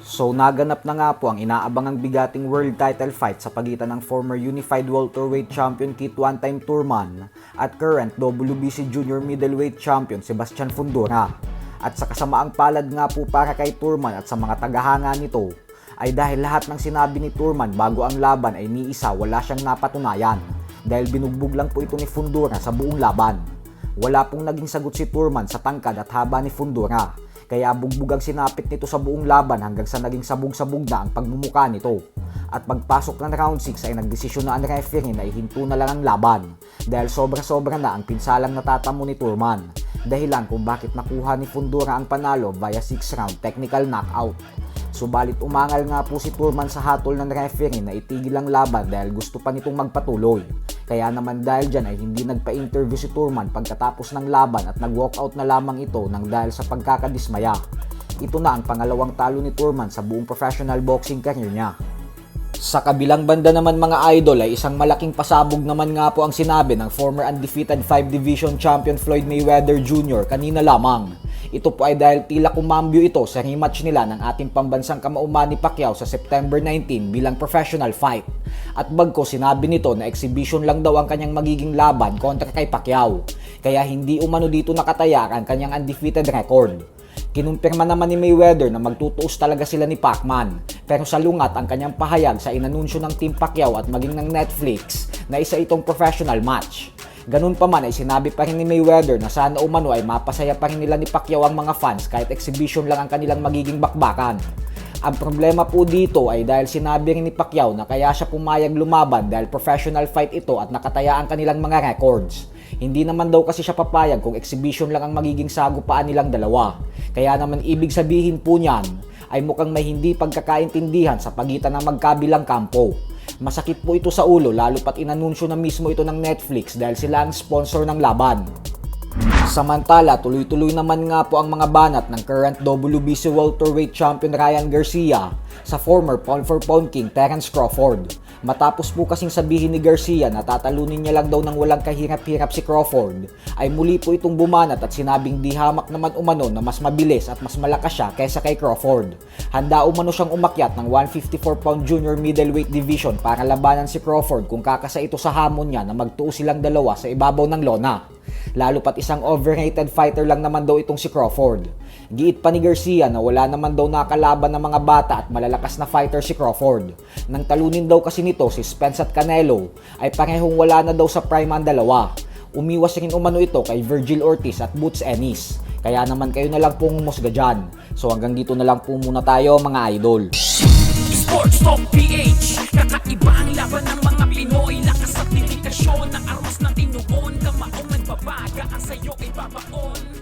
So naganap na nga po ang inaabangang bigating world title fight sa pagitan ng former Unified Welterweight Champion Kit One-Time Thurman at current WBC Junior Middleweight Champion Sebastian Fundora. At sa kasamaang palad nga po para kay Thurman at sa mga tagahanga nito ay dahil lahat ng sinabi ni Thurman bago ang laban ay ni isa wala siyang napatunayan dahil binugbog lang po ito ni Fundora sa buong laban. Wala pong naging sagot si Thurman sa tangkad at haba ni Fundora. Kaya bugbog ang sinapit nito sa buong laban hanggang sa naging sabog-sabog na ang pagmumuka nito. At pagpasok ng round 6 ay nagdesisyon na ang referee na ihinto na lang ang laban dahil sobra-sobra na ang pinsalang natatamo ni Thurman. Dahilan kung bakit nakuha ni Fundora ang panalo via 6 round technical knockout. Subalit umangal nga po si Thurman sa hatol ng referee na itigil ang laban dahil gusto pa nitong magpatuloy. Kaya naman dahil dyan ay hindi nagpa-interview si Thurman pagkatapos ng laban at nag-walkout na lamang ito nang dahil sa pagkakadismaya. Ito na ang pangalawang talo ni Thurman sa buong professional boxing career niya. Sa kabilang banda naman mga idol ay isang malaking pasabog naman nga po ang sinabi ng former undefeated 5 Division Champion Floyd Mayweather Jr. kanina lamang. Ito po ay dahil tila kumambyo ito sa rematch nila ng ating pambansang kamauman ni Pacquiao sa September 19 bilang professional fight. At bagko sinabi nito na exhibition lang daw ang kanyang magiging laban kontra kay Pacquiao. Kaya hindi umano dito nakatayak ang kanyang undefeated record. Kinumpirma naman ni Mayweather na magtutuos talaga sila ni Pacman. Pero salungat ang kanyang pahayag sa inanunsyo ng Team Pacquiao at maging ng Netflix na isa itong professional match. Ganun pa man ay sinabi pa rin ni Mayweather na sana umano ay mapasaya pa rin nila ni Pacquiao ang mga fans kahit exhibition lang ang kanilang magiging bakbakan. Ang problema po dito ay dahil sinabi rin ni Pacquiao na kaya siya pumayag lumaban dahil professional fight ito at nakataya ang kanilang mga records. Hindi naman daw kasi siya papayag kung exhibition lang ang magiging sagupaan nilang dalawa. Kaya naman ibig sabihin po niyan ay mukhang may hindi pagkakaintindihan sa pagitan ng magkabilang kampo. Masakit po ito sa ulo lalo pat inanunsyo na mismo ito ng Netflix dahil sila ang sponsor ng laban. Samantala, tuloy-tuloy naman nga po ang mga banat ng current WBC Welterweight Champion Ryan Garcia sa former pound-for-pound king Terence Crawford. Matapos po kasing sabihin ni Garcia na tatalunin niya lang daw ng walang kahirap-hirap si Crawford, ay muli po itong bumanat at sinabing di hamak naman umano na mas mabilis at mas malakas siya kaysa kay Crawford. Handa umano siyang umakyat ng 154-pound junior middleweight division para labanan si Crawford kung kakasa ito sa hamon niya na magtuo silang dalawa sa ibabaw ng lona. Lalo pat isang overrated fighter lang naman daw itong si Crawford. Giit pa ni Garcia na wala naman daw nakalaban ng mga bata at malalakas na fighter si Crawford. Nang talunin daw kasi nito si Spence at Canelo ay parehong wala na daw sa prime ang dalawa. Umiwas rin umano ito kay Virgil Ortiz at Boots Ennis. Kaya naman kayo na lang pong humusga dyan. So hanggang dito na lang po muna tayo mga idol. Sports Talk PH, kakaiba ang laban ng mga Pinoy. Lakas at dedikasyon ng armas ng tinuon. Kamaong nagbabaga ang sayo ay babaon.